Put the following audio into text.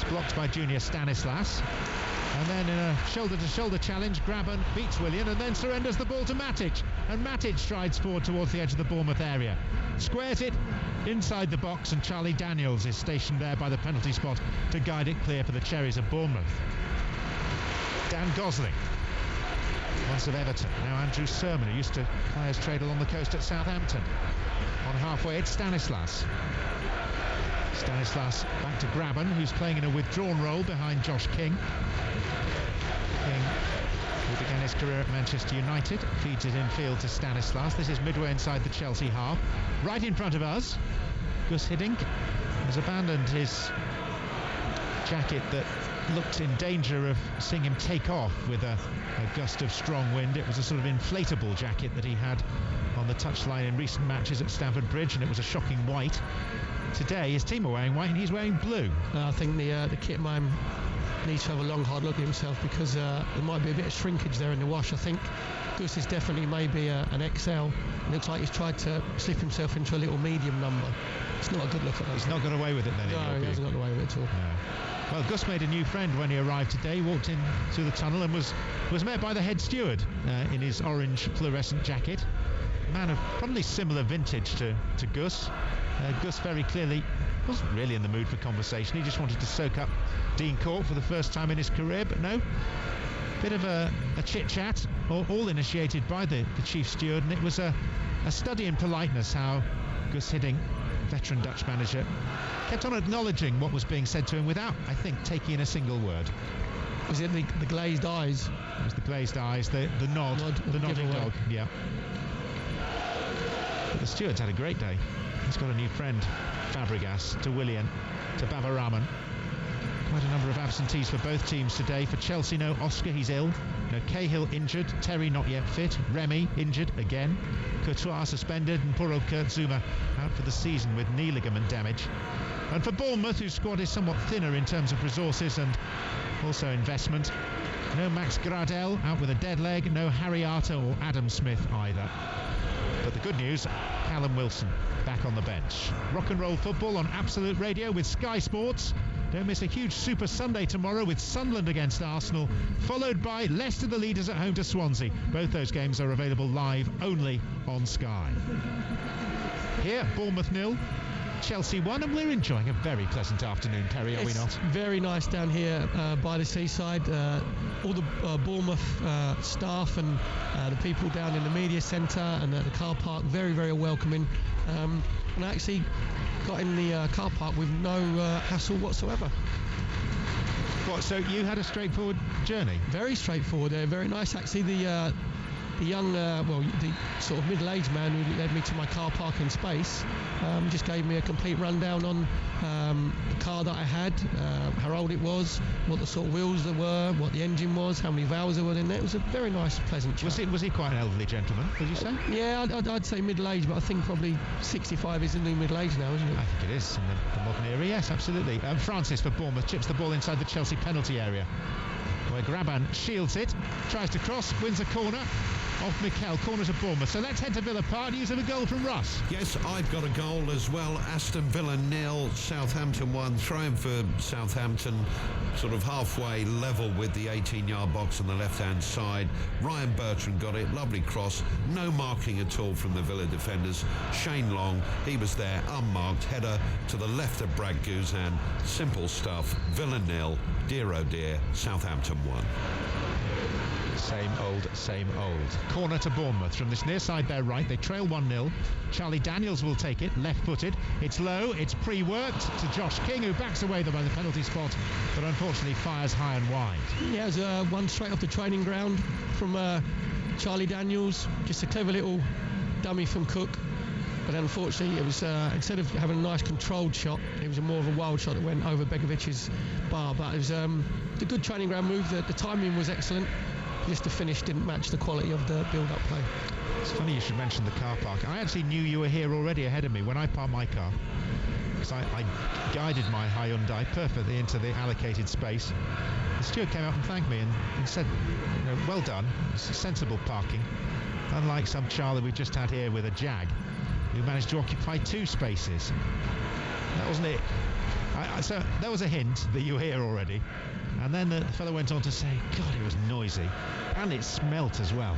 blocked by junior Stanislas. And then in a shoulder-to-shoulder challenge, Graben beats Willian and then surrenders the ball to Matic. And Matic strides forward towards the edge of the Bournemouth area. Squares it inside the box, and Charlie Daniels is stationed there by the penalty spot to guide it clear for the Cherries of Bournemouth. Dan Gosling, once of Everton, now Andrew Sermon, who used to players trade along the coast at Southampton. On halfway, it's Stanislas. Stanislas back to Graben, who's playing in a withdrawn role behind Josh King. King, who began his career at Manchester United, feeds it infield to Stanislas. This is midway inside the Chelsea half. Right in front of us, Gus Hiddink has abandoned his jacket that looked in danger of seeing him take off with a gust of strong wind. It was a sort of inflatable jacket that he had on the touchline in recent matches at Stamford Bridge, and it was a shocking white. Today his team are wearing white and he's wearing blue. I think the kit man needs to have a long hard look at himself, because there might be a bit of shrinkage there in the wash. I think Gus is definitely maybe an XL. It looks like he's tried to slip himself into a little medium number. It's not a good look at that. He's not got away with it then. No, he hasn't got away with it at all. No. Well, Gus made a new friend when he arrived today. Walked in through the tunnel and was met by the head steward in his orange fluorescent jacket. A man of probably similar vintage to Gus. Gus very clearly wasn't really in the mood for conversation. He just wanted to soak up Dean Court for the first time in his career, but no. Bit of a chit-chat, all initiated by the chief steward, and it was a study in politeness how Gus Hiddink, veteran Dutch manager, kept on acknowledging what was being said to him without, I think, taking in a single word. Was it the glazed eyes? It was the glazed eyes, the nod, the nodding dog, yeah. But the steward's had a great day. He's got a new friend, Fabregas, to Willian, to Bavaraman. Quite a number of absentees for both teams today. For Chelsea, no Oscar, he's ill. No Cahill injured. Terry not yet fit. Remy injured again. Courtois suspended, and poor old Kurt Zuma out for the season with knee ligament damage. And for Bournemouth, whose squad is somewhat thinner in terms of resources and also investment, no Max Gradel out with a dead leg. No Harry Arter or Adam Smith either. But the good news, Callum Wilson back on the bench. Rock and roll football on Absolute Radio with Sky Sports. Don't miss a huge Super Sunday tomorrow with Sunderland against Arsenal, followed by Leicester the leaders at home to Swansea. Both those games are available live only on Sky. Here, Bournemouth 0, Chelsea 1, and we're enjoying a very pleasant afternoon, Terry, are we not? Very nice down here by the seaside. All the Bournemouth staff and the people down in the media centre and the car park, very, very welcoming. And I actually got in the car park with no hassle whatsoever. What, so you had a straightforward journey? Very straightforward, very nice. Actually, the young, the sort of middle-aged man who led me to my car parking space just gave me a complete rundown on the car that I had, how old it was, what the sort of wheels there were, what the engine was, how many valves there were in there. It was a very nice, pleasant chat. Was he quite an elderly gentleman, would you say? Yeah, I'd say middle-aged, but I think probably 65 is the new middle-age now, isn't it? I think it is in the modern era, yes, absolutely. Francis for Bournemouth chips the ball inside the Chelsea penalty area, where Graban shields it, tries to cross, wins a corner off Mikel. Corner to Bournemouth. So let's head to Villa Park. News of a goal from Russ. Yes, I've got a goal as well. Aston Villa 0, Southampton 1. Throwing for Southampton, sort of halfway level with the 18-yard box on the left-hand side. Ryan Bertrand got it. Lovely cross. No marking at all from the Villa defenders. Shane Long, he was there, unmarked. Header to the left of Brad Guzan. Simple stuff. Villa 0, dear oh dear, Southampton 1. Same old. Corner to Bournemouth from this near side there right. They trail 1-0. Charlie Daniels will take it, left-footed. It's low, it's pre-worked to Josh King, who backs away by the penalty spot, but unfortunately fires high and wide. Yeah, it was one straight off the training ground from Charlie Daniels. Just a clever little dummy from Cook. But unfortunately, it was instead of having a nice controlled shot, it was more of a wild shot that went over Begovic's bar. But it was a good training ground move. The timing was excellent. Just the finish didn't match the quality of the build-up play. It's funny you should mention the car park. I actually knew you were here already ahead of me when I parked my car, because I guided my Hyundai perfectly into the allocated space. The steward came up and thanked me and said, well done, it's sensible parking, unlike some Charlie we've just had here with a Jag, who managed to occupy 2 spaces. That wasn't it. So there was a hint that you hear already. And then the fellow went on to say, God, it was noisy. And it smelt as well.